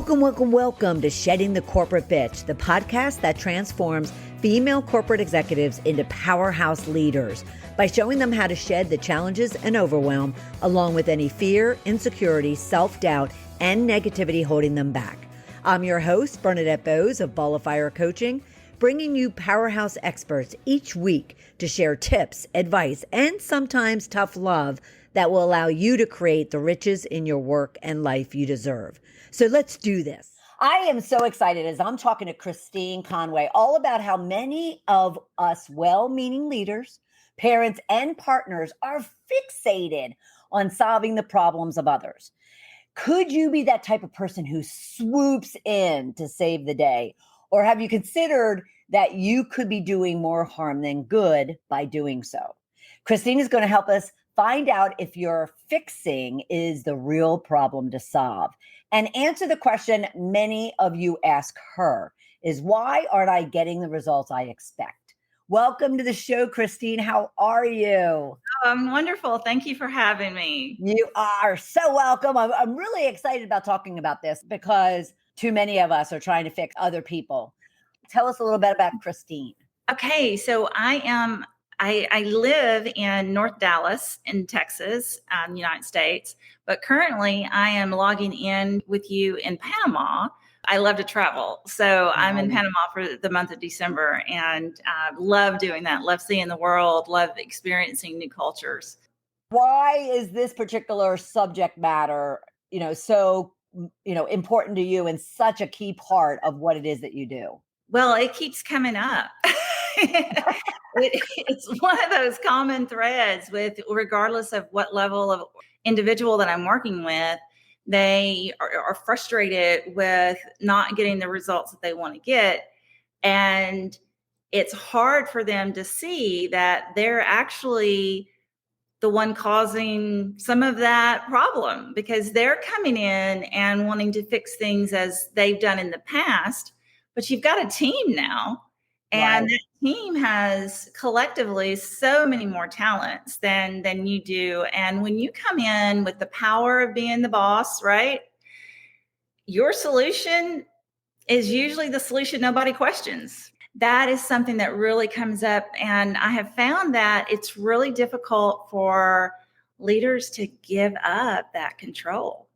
Welcome to Shedding the Corporate Bitch, the podcast that transforms female corporate executives into powerhouse leaders by showing them how to shed the challenges and overwhelm, along with any fear, insecurity, self-doubt, and negativity holding them back. I'm your host, Bernadette of Ball of Fire Coaching, bringing you powerhouse experts each week to share tips, advice, and sometimes tough love that will allow you to create the riches in your work and life you deserve. So let's do this. I am so excited as I'm talking to Kristine Conway all about how many of us well-meaning leaders, parents, and partners are fixated on solving the problems of others. Could you be that type of person who swoops in to save the day? Or have you considered that you could be doing more harm than good by doing so? Kristine is going to help us find out if your fixing is the real problem to solve and answer the question many of you ask her is, why aren't I getting the results I expect? Welcome to the show, Kristine. How are you? Oh, I'm wonderful. Thank you for having me. You are so welcome. I'm really excited about talking about this because too many of us are trying to fix other people. Tell us a little bit about Kristine. Okay, so I live in North Dallas in Texas, United States, but currently I am logging in with you in Panama. I love to travel. So I'm in Panama for the month of December and love doing that. Love seeing the world, love experiencing new cultures. Why is this particular subject matter, so, important to you and such a key part of what it is that you do? Well, it keeps coming up. It's one of those common threads with, regardless of what level of individual that I'm working with, they are frustrated with not getting the results that they want to get. And it's hard for them to see that they're actually the one causing some of that problem, because they're coming in and wanting to fix things as they've done in the past. But you've got a team now, and that team has collectively so many more talents than you do. And when you come in with the power of being the boss, right, your solution is usually the solution nobody questions. That is something that really comes up. And I have found that it's really difficult for leaders to give up that control.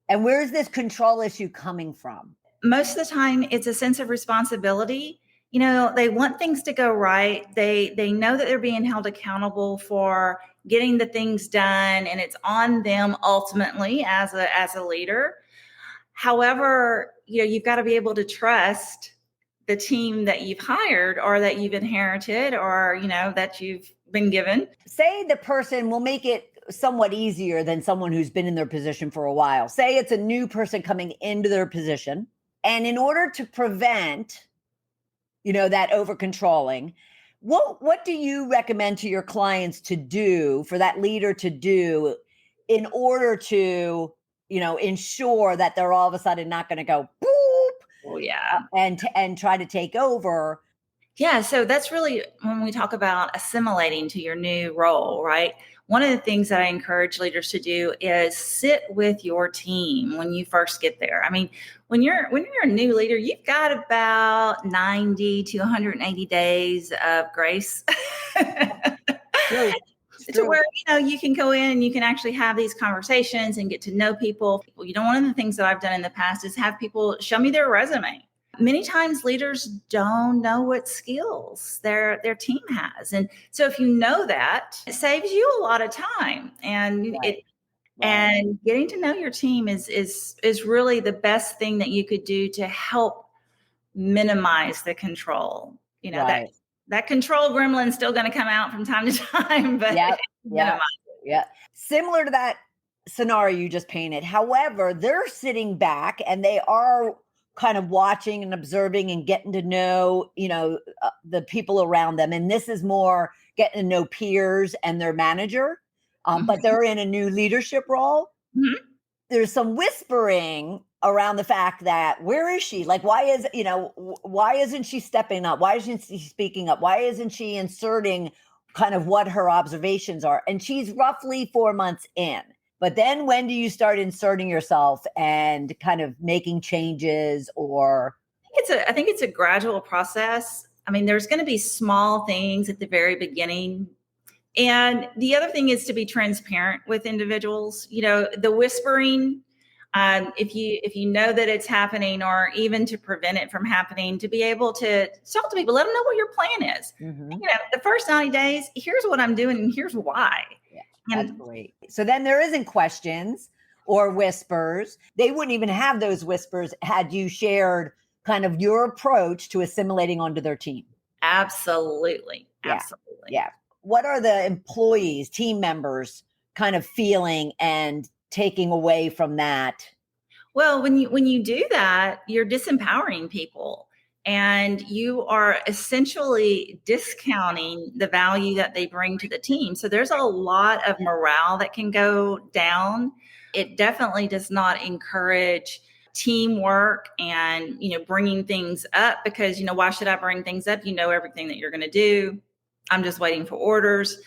And where's this control issue coming from? Most of the time, it's a sense of responsibility. They want things to go right. They know that they're being held accountable for getting the things done, and it's on them ultimately as a leader. However, you've got to be able to trust the team that you've hired or that you've inherited or, that you've been given. Say the person will make it somewhat easier than someone who's been in their position for a while. Say it's a new person coming into their position. And in order to prevent, that over controlling, what do you recommend to your clients to do, for that leader to do, in order to, ensure that they're all of a sudden not going to go boop? Oh, yeah. And try to take over? Yeah. So that's really when we talk about assimilating to your new role, right? One of the things that I encourage leaders to do is sit with your team when you first get there. I mean, when you're a new leader, you've got about 90 to 180 days of grace. To where, you can go in and you can actually have these conversations and get to know people. One of the things that I've done in the past is have people show me their resume. Many times leaders don't know what skills their team has. And so if you know that, it saves you a lot of time. And and getting to know your team is really the best thing that you could do to help minimize get that control gremlin is still going to come out from time to time, but similar to that scenario you just painted. However, they're sitting back and they are kind of watching and observing and getting to know, the people around them. And this is more getting to know peers and their manager, but they're in a new leadership role. Mm-hmm. There's some whispering around the fact that, where is she? Like, why isn't she stepping up? Why isn't she speaking up? Why isn't she inserting kind of what her observations are? And she's roughly 4 months in. But then when do you start inserting yourself and kind of making changes? Or I think it's a gradual process. I mean, there's going to be small things at the very beginning. And the other thing is to be transparent with individuals. The whispering, if you know that it's happening, or even to prevent it from happening, to be able to talk to people, let them know what your plan is. The first 90 days, here's what I'm doing and here's why. Yeah, that's great. So then there isn't questions or whispers. They wouldn't even have those whispers had you shared kind of your approach to assimilating onto their team. Absolutely. Yeah. Absolutely. Yeah. What are the employees, team members kind of feeling and taking away from that? Well, when you do that, you're disempowering people, and you are essentially discounting the value that they bring to the team. So there's a lot of morale that can go down. It definitely does not encourage teamwork and, bringing things up, because, why should I bring things up? You know everything that you're going to do. I'm just waiting for orders.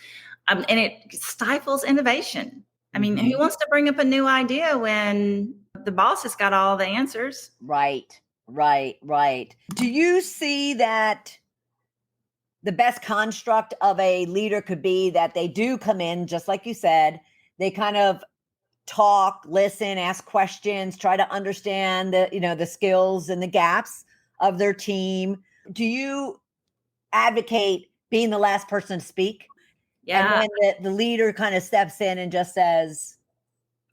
And it stifles innovation. I mean, who wants to bring up a new idea when the boss has got all the answers? Right. Do you see that the best construct of a leader could be that they do come in, just like you said, they kind of talk, listen, ask questions, try to understand the skills and the gaps of their team? Do you advocate being the last person to speak? Yeah. And then the leader kind of steps in and just says,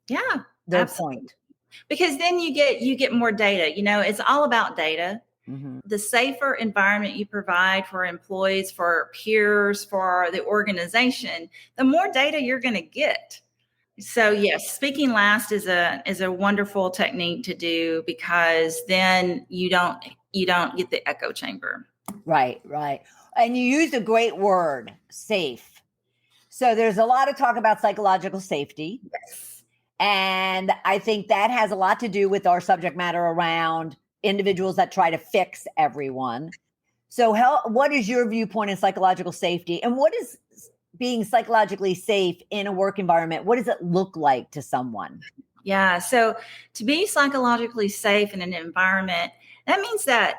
yeah, their absolutely. point. Because then you get more data. It's all about data. The safer environment you provide for employees, for peers, for the organization, the more data you're going to get. So yes, speaking last is a wonderful technique to do, because then you don't get the echo chamber. Right. And you used a great word, safe. So there's a lot of talk about psychological safety. Yes. And I think that has a lot to do with our subject matter around individuals that try to fix everyone. So what is your viewpoint in psychological safety? And what is being psychologically safe in a work environment? What does it look like to someone? Yeah. So to be psychologically safe in an environment, that means that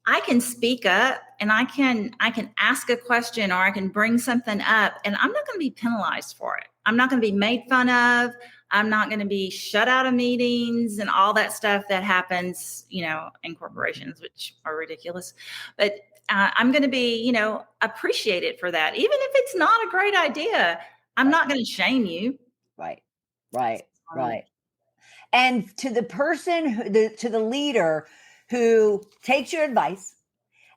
I can speak up, and I can ask a question, or I can bring something up, and I'm not going to be penalized for it. I'm not going to be made fun of. I'm not going to be shut out of meetings and all that stuff that happens, in corporations, which are ridiculous. But I'm going to be, appreciated for that. Even if it's not a great idea, I'm not going to shame you. Right. And to the person, to the leader who takes your advice,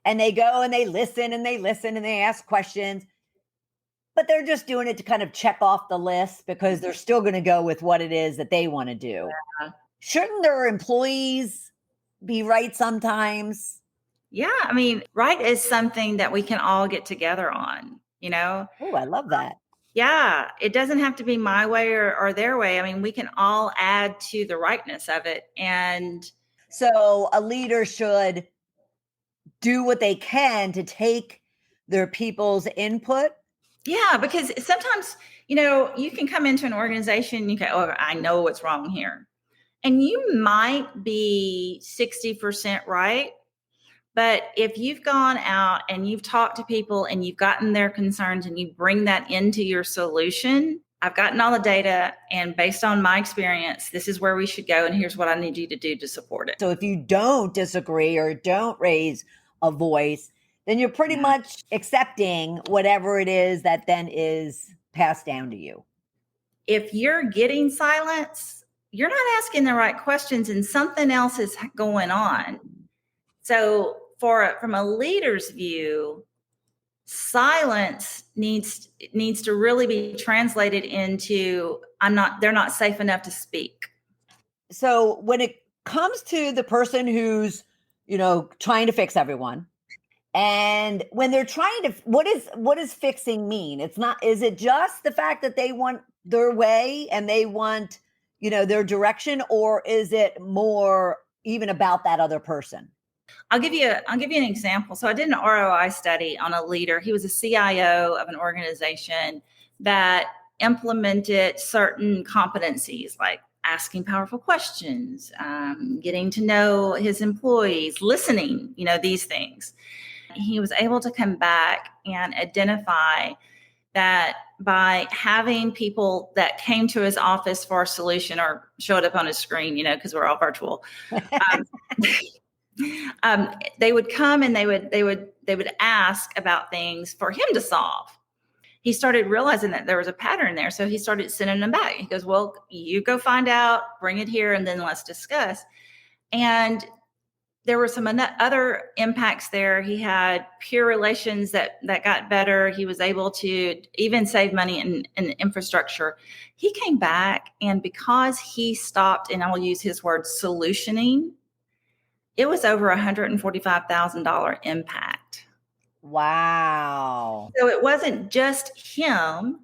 and they go and they listen and they ask questions, but they're just doing it to kind of check off the list because they're still going to go with what it is that they want to do. Yeah. Shouldn't their employees be right sometimes? Yeah. I mean, right is something that we can all get together on, Oh, I love that. Yeah. It doesn't have to be my way or their way. I mean, we can all add to the rightness of it. And so a leader should do what they can to take their people's input. Yeah, because sometimes, you can come into an organization and you go, oh, I know what's wrong here. And you might be 60% right. But if you've gone out and you've talked to people and you've gotten their concerns and you bring that into your solution, I've gotten all the data, and based on my experience, this is where we should go. And here's what I need you to do to support it. So if you don't disagree or don't raise a voice, then you're pretty much accepting whatever it is that then is passed down to you. If you're getting silence, you're not asking the right questions, and something else is going on. So from a leader's view, silence needs to really be translated into they're not safe enough to speak. So when it comes to the person who's, trying to fix everyone, and when they're trying to, what does fixing mean? Is it just the fact that they want their way and they want, their direction, or is it more even about that other person? I'll give you an example. So I did an ROI study on a leader. He was a CIO of an organization that implemented certain competencies like asking powerful questions, getting to know his employees, listening, these things. He was able to come back and identify that by having people that came to his office for a solution or showed up on his screen, because we're all virtual, they would come and they would ask about things for him to solve. He started realizing that there was a pattern there. So he started sending them back. He goes, well, you go find out, bring it here, and then let's discuss. And there were some other impacts there. He had peer relations that got better. He was able to even save money in infrastructure. He came back, and because he stopped, and I'll use his word, solutioning, it was over $145,000 impact. Wow. So it wasn't just him.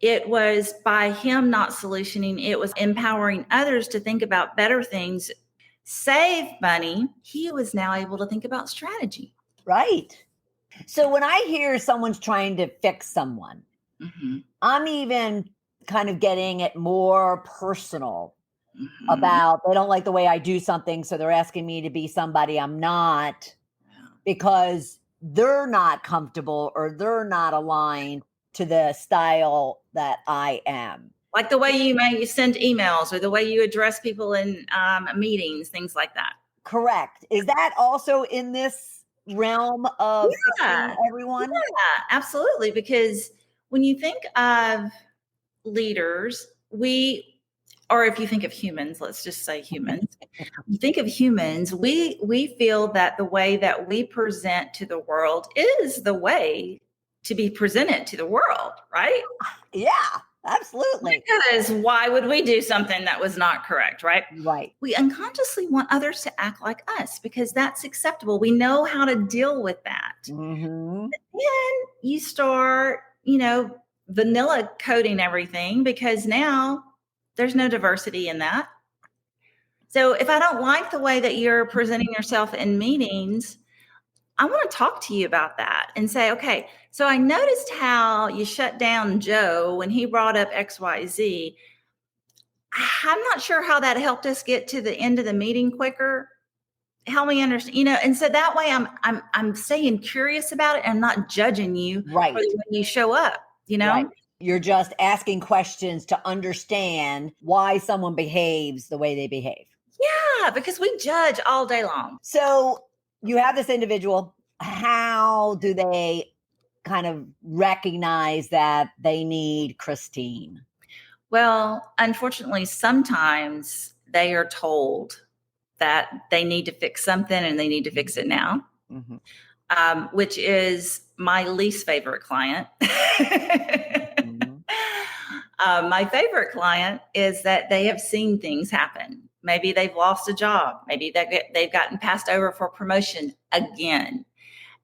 It was by him not solutioning. It was empowering others to think about better things, save money. He was now able to think about strategy. Right. So when I hear someone's trying to fix someone, I'm even kind of getting it more personal about they don't like the way I do something. So they're asking me to be somebody I'm not because they're not comfortable or they're not aligned to the style that I am. Like the way you send emails or the way you address people in meetings, things like that. Correct. Is that also in this realm of fixing everyone? Yeah, absolutely. Because when you think of leaders, or if you think of humans, let's just say humans, you think of humans, we feel that the way that we present to the world is the way to be presented to the world, right? Yeah, absolutely. Because why would we do something that was not correct, right? Right. We unconsciously want others to act like us because that's acceptable. We know how to deal with that. Mm-hmm. Then you start, vanilla coding everything because now there's no diversity in that. So if I don't like the way that you're presenting yourself in meetings, I want to talk to you about that and say, okay, so I noticed how you shut down Joe when he brought up XYZ. I'm not sure how that helped us get to the end of the meeting quicker. Help me understand, and so that way I'm staying curious about it and not judging you right for the way you show up, Right. You're just asking questions to understand why someone behaves the way they behave. Yeah, because we judge all day long. So you have this individual. How do they kind of recognize that they need Kristine? Well, unfortunately, sometimes they are told that they need to fix something and they need to fix it now, which is my least favorite client. My favorite client is that they have seen things happen. Maybe they've lost a job. Maybe they've gotten passed over for promotion again.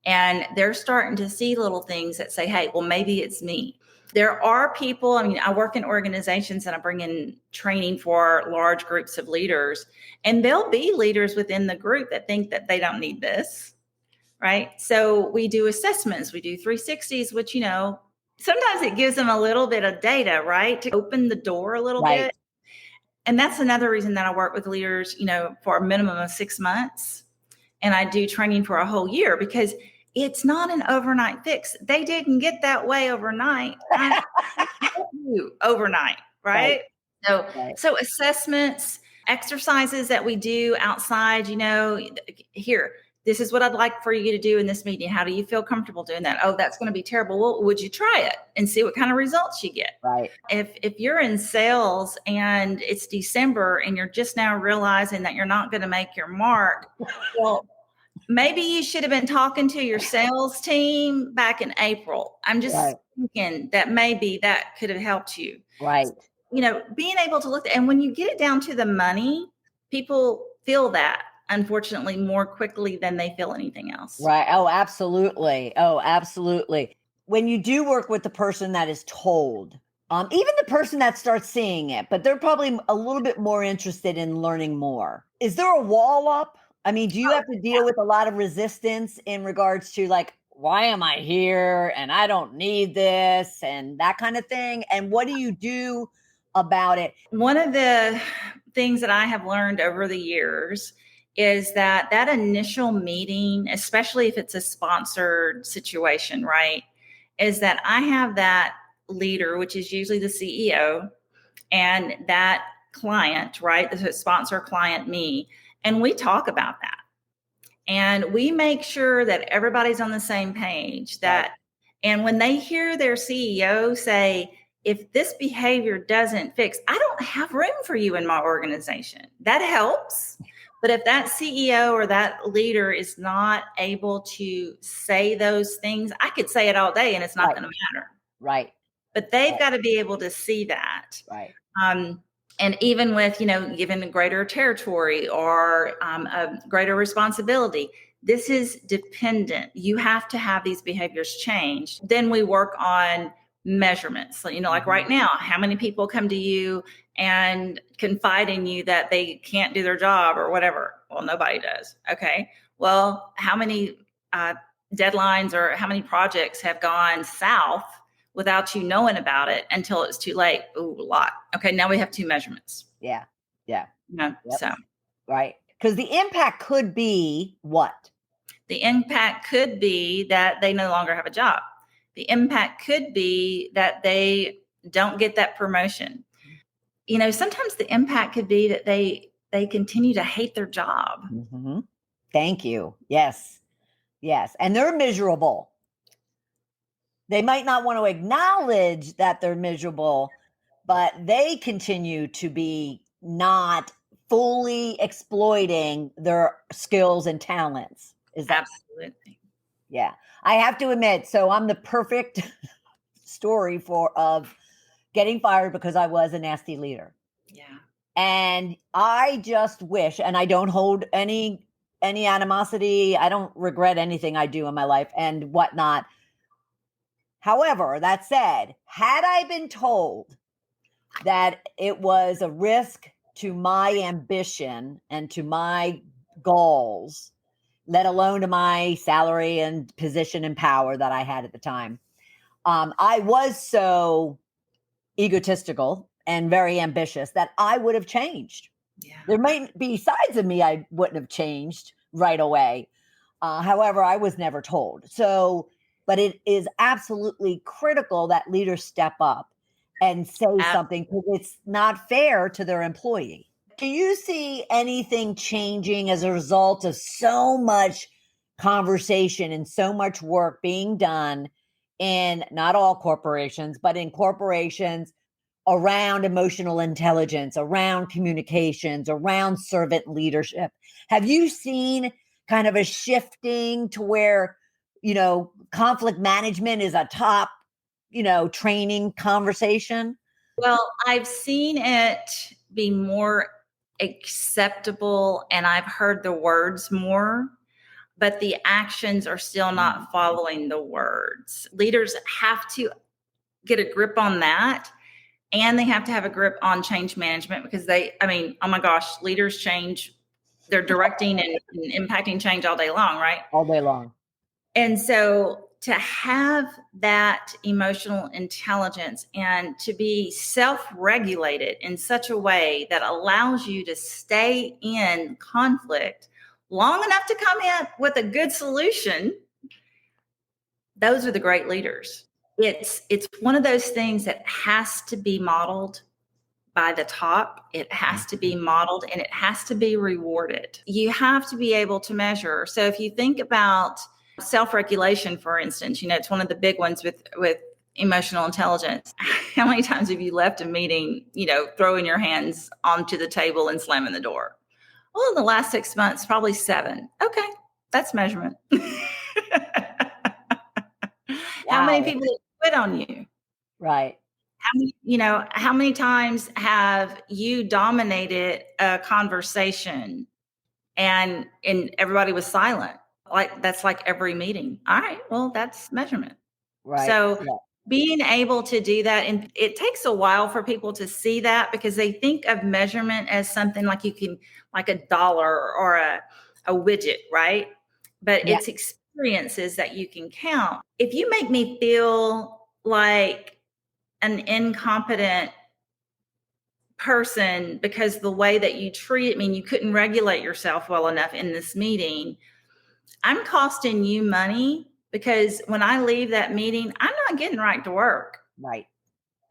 And they're starting to see little things that say, hey, well, maybe it's me. There are people, I work in organizations and I bring in training for large groups of leaders, and there'll be leaders within the group that think that they don't need this, right? So we do assessments, we do 360s, which, sometimes it gives them a little bit of data, right? To open the door a little bit. And that's another reason that I work with leaders, for a minimum of 6 months. And I do training for a whole year because it's not an overnight fix. They didn't get that way overnight. I help you overnight, right? So assessments, exercises that we do outside, here, this is what I'd like for you to do in this meeting. How do you feel comfortable doing that? Oh, that's going to be terrible. Well, would you try it and see what kind of results you get? Right. If you're in sales and it's December and you're just now realizing that you're not going to make your mark, well, maybe you should have been talking to your sales team back in April. I'm just thinking that maybe that could have helped you. Right. Being able to look at, and when you get it down to the money, people feel that, unfortunately, more quickly than they feel anything else. Right. Oh, absolutely. Oh, absolutely. When you do work with the person that is told, even the person that starts seeing it, but they're probably a little bit more interested in learning more. Is there a wall up? Do you have to deal with a lot of resistance in regards to like, why am I here? And I don't need this and that kind of thing. And what do you do about it? One of the things that I have learned over the years is that initial meeting, especially if it's a sponsored situation, right, is that I have that leader, which is usually the CEO, and that client, right, the sponsor client, me, and we talk about that. And we make sure that everybody's on the same page, that, and when they hear their CEO say, if this behavior doesn't fix, I don't have room for you in my organization. That helps. But if that CEO or that leader is not able to say those things, I could say it all day and it's not going to matter. Right. But they've got to be able to see that. Right. And even with, given a greater territory or a greater responsibility, this is dependent. You have to have these behaviors changed. Then we work on measurements. So, like right now, how many people come to you and confide in you that they can't do their job or whatever? Well, nobody does. Okay. Well, how many deadlines or how many projects have gone south without you knowing about it until it's too late? Ooh, a lot. Okay. Now we have 2 measurements. Yeah. Yeah. Yep. So. Right. Because the impact could be what? The impact could be that they no longer have a job. The impact could be that they don't get that promotion. Sometimes the impact could be that they continue to hate their job. Mm-hmm. Thank you. Yes. Yes. And they're miserable. They might not want to acknowledge that they're miserable, but they continue to be not fully exploiting their skills and talents. Is that absolutely? Yeah. I have to admit, so I'm the perfect story of getting fired because I was a nasty leader. Yeah. And I just wish, and I don't hold any animosity. I don't regret anything I do in my life and whatnot. However, that said, had I been told that it was a risk to my ambition and to my goals, let alone to my salary and position and power that I had at the time, I was so egotistical and very ambitious that I would have changed. Yeah. There might be sides of me I wouldn't have changed right away. However, I was never told. So, but it is absolutely critical that leaders step up and say something, because it's not fair to their employee. Do you see anything changing as a result of so much conversation and so much work being done in not all corporations, but in corporations around emotional intelligence, around communications, around servant leadership? Have you seen kind of a shifting to where, conflict management is a top, training conversation? Well, I've seen it be more acceptable and I've heard the words more, but the actions are still not following the words. Leaders have to get a grip on that, and they have to have a grip on change management, because oh my gosh, leaders change. They're directing and impacting change all day long, right? All day long. And so to have that emotional intelligence and to be self-regulated in such a way that allows you to stay in conflict long enough to come in with a good solution, those are the great leaders. It's one of those things that has to be modeled by the top. It has to be modeled and it has to be rewarded. You have to be able to measure. So if you think about self-regulation, for instance, it's one of the big ones with emotional intelligence. How many times have you left a meeting, throwing your hands onto the table and slamming the door? Well, in the last 6 months, probably 7. Okay, that's measurement. How many people quit on you? Right. How many times have you dominated a conversation and everybody was silent? That's like every meeting. All right, well, that's measurement. Right. So being able to do that, and it takes a while for people to see that, because they think of measurement as something like you can, like a dollar or a widget, right? But it's experiences that you can count. If you make me feel like an incompetent person because the way that you treat me, you couldn't regulate yourself well enough in this meeting, I'm costing you money, because when I leave that meeting, I'm not getting right to work. Right.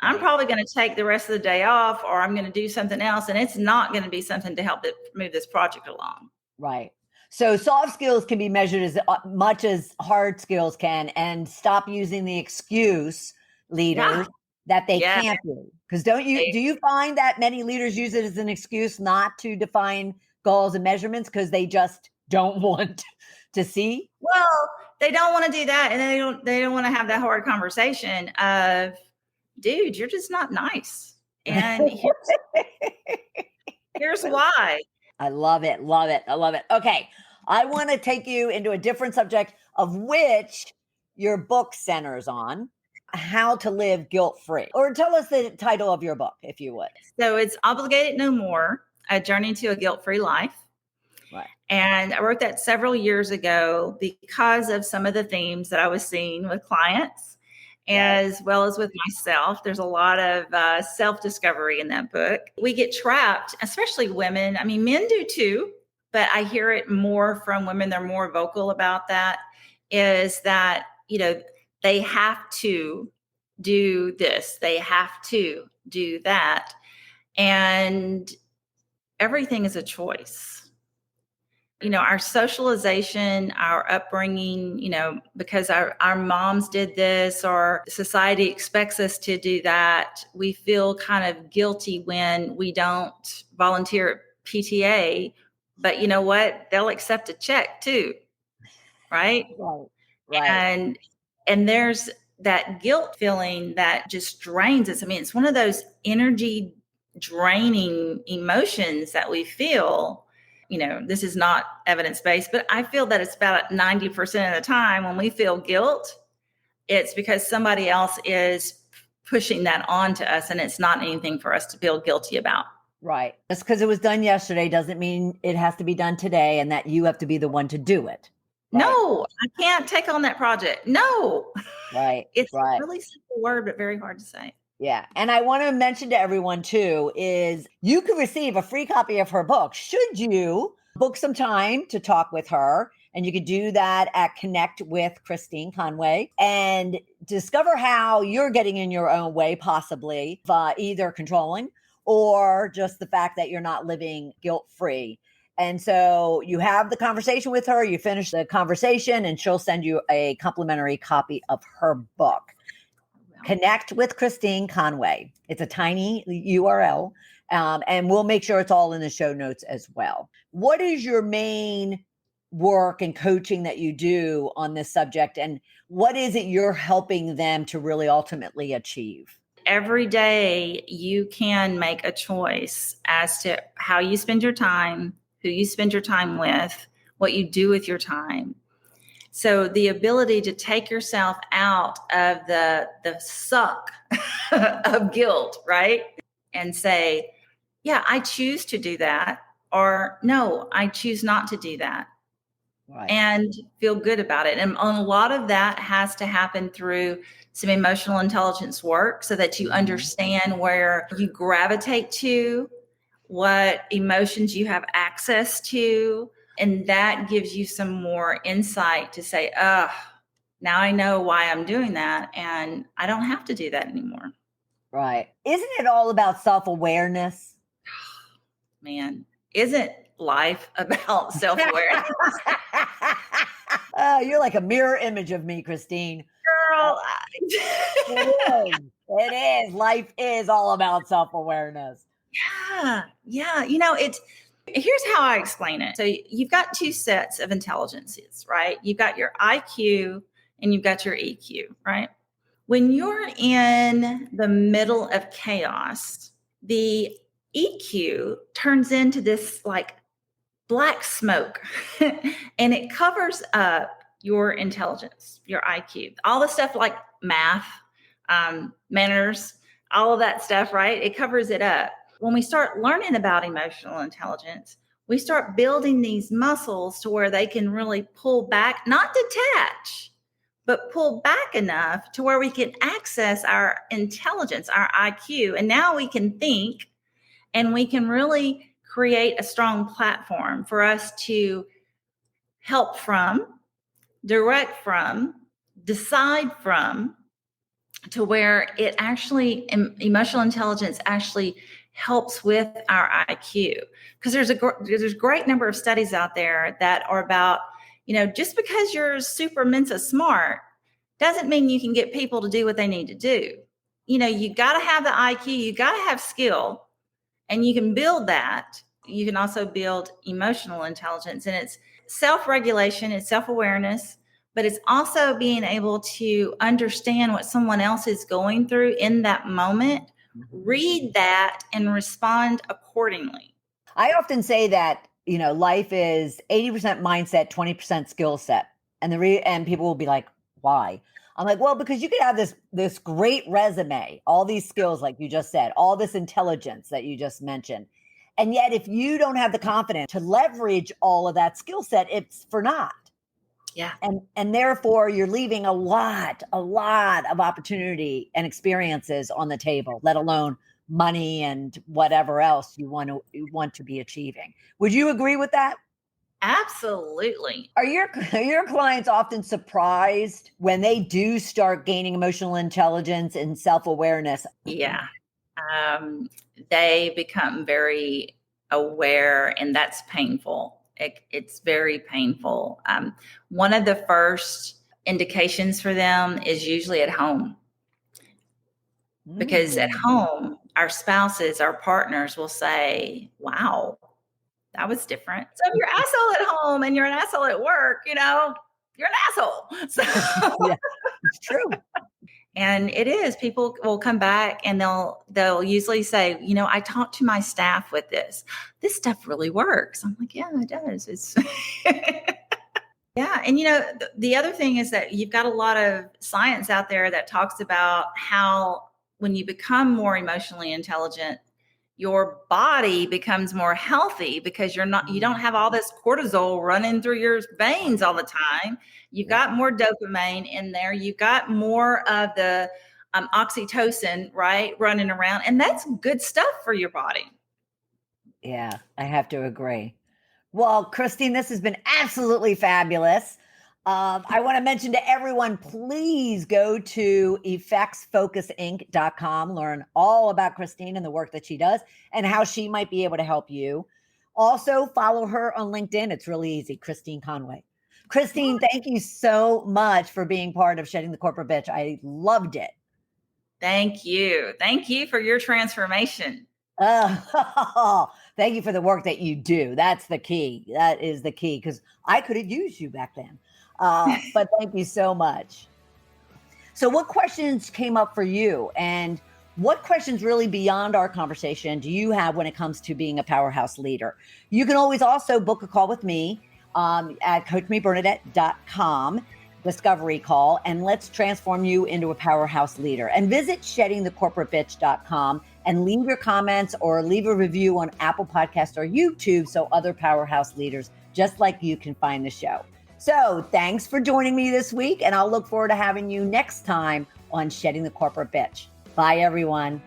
I'm probably going to take the rest of the day off, or I'm going to do something else, and it's not going to be something to help move this project along. Right. So soft skills can be measured as much as hard skills can, and stop using the excuse, leaders, that they can't do. Because do you find that many leaders use it as an excuse not to define goals and measurements because they just don't want to see? Well, they don't want to do that, and they don't want to have that hard conversation of, dude, you're just not nice. And here's why. I love it. Love it. I love it. Okay. I want to take you into a different subject, of which your book centers on: how to live guilt-free. Or tell us the title of your book, if you would. So it's Obligated No More, A Journey to a Guilt-Free Life. Right. And I wrote that several years ago because of some of the themes that I was seeing with clients, as well as with myself. There's a lot of self-discovery in that book. We get trapped, especially women. I mean, men do too, but I hear it more from women. They're more vocal about that, is that, they have to do this. They have to do that. And everything is a choice. Our socialization, our upbringing, because our moms did this, or society expects us to do that, we feel kind of guilty when we don't volunteer at PTA. But you know what? They'll accept a check too, right? Right. And there's that guilt feeling that just drains us. I mean, it's one of those energy draining emotions that we feel. This is not evidence-based, but I feel that it's about 90% of the time when we feel guilt, it's because somebody else is pushing that on to us, and it's not anything for us to feel guilty about. Right. Just because it was done yesterday doesn't mean it has to be done today, and that you have to be the one to do it. Right? No, I can't take on that project. No. Right. It's a really simple word, but very hard to say. Yeah. And I want to mention to everyone too, is you can receive a free copy of her book should you book some time to talk with her. And you could do that at Connect with Kristine Conway, and discover how you're getting in your own way, possibly either controlling or just the fact that you're not living guilt-free. And so you have the conversation with her, you finish the conversation, and she'll send you a complimentary copy of her book. Connect with Kristine Conway. It's a tiny URL, and we'll make sure it's all in the show notes as well. What is your main work and coaching that you do on this subject, and what is it you're helping them to really ultimately achieve? Every day you can make a choice as to how you spend your time, who you spend your time with, what you do with your time. So the ability to take yourself out of the suck of guilt, right? And say, yeah, I choose to do that, or no, I choose not to do that. Right. And feel good about it. And a lot of that has to happen through some emotional intelligence work, so that you understand where you gravitate to, what emotions you have access to. And that gives you some more insight to say, now I know why I'm doing that, and I don't have to do that anymore. Right. Isn't it all about self-awareness? Man, isn't life about self-awareness? You're like a mirror image of me, Kristine. Girl. It is. Life is all about self-awareness. Yeah. Here's how I explain it. So you've got two sets of intelligences, right? You've got your IQ and you've got your EQ, right? When you're in the middle of chaos, the EQ turns into this like black smoke and it covers up your intelligence, your IQ, all the stuff like math, manners, all of that stuff, right? It covers it up. When we start learning about emotional intelligence, we start building these muscles to where they can really pull back, not detach, but pull back enough to where we can access our intelligence, our IQ. And now we can think, and we can really create a strong platform for us to help from, direct from, decide from, to where it actually, emotional intelligence actually helps with our IQ. Because there's a great number of studies out there that are about, just because you're super Mensa smart doesn't mean you can get people to do what they need to do. You got to have the IQ, you got to have skill, and you can build that. You can also build emotional intelligence, and it's self-regulation, it's self-awareness, but it's also being able to understand what someone else is going through in that moment, read that, and respond accordingly. I often say that, life is 80% mindset, 20% skill set. And people will be like, why? I'm like, well, because you could have this great resume, all these skills, like you just said, all this intelligence that you just mentioned. And yet, if you don't have the confidence to leverage all of that skill set, it's for naught. Yeah. And therefore you're leaving a lot of opportunity and experiences on the table, let alone money and whatever else you want to be achieving. Would you agree with that? Absolutely. Are your clients often surprised when they do start gaining emotional intelligence and self-awareness? Yeah. They become very aware, and that's painful. It's very painful. One of the first indications for them is usually at home. Because at home, our spouses, our partners will say, wow, that was different. So if you're an asshole at home and you're an asshole at work, you're an asshole. So Yeah, it's true. And it is. People will come back and they'll usually say, I talked to my staff with this. This stuff really works. I'm like, yeah, it does. It's yeah. And the other thing is that you've got a lot of science out there that talks about how when you become more emotionally intelligent, your body becomes more healthy because you don't have all this cortisol running through your veins all the time. You've got more dopamine in there. You've got more of the oxytocin, right, running around. And that's good stuff for your body. Yeah, I have to agree. Well, Kristine, this has been absolutely fabulous. I want to mention to everyone, please go to effectsfocusinc.com, learn all about Kristine and the work that she does and how she might be able to help you. Also, follow her on LinkedIn. It's really easy, Kristine Conway. Kristine, thank you so much for being part of Shedding the Corporate Bitch. I loved it. Thank you. Thank you for your transformation. Thank you for the work that you do. That's the key. That is the key, because I could have used you back then. But thank you so much. So what questions came up for you, and what questions really beyond our conversation do you have when it comes to being a powerhouse leader? You can always also book a call with me at coachmebernadette.com, discovery call, and let's transform you into a powerhouse leader. And visit sheddingthecorporatebitch.com and leave your comments or leave a review on Apple Podcasts or YouTube so other powerhouse leaders just like you can find the show. So thanks for joining me this week, and I'll look forward to having you next time on Shedding the Corporate Bitch. Bye, everyone.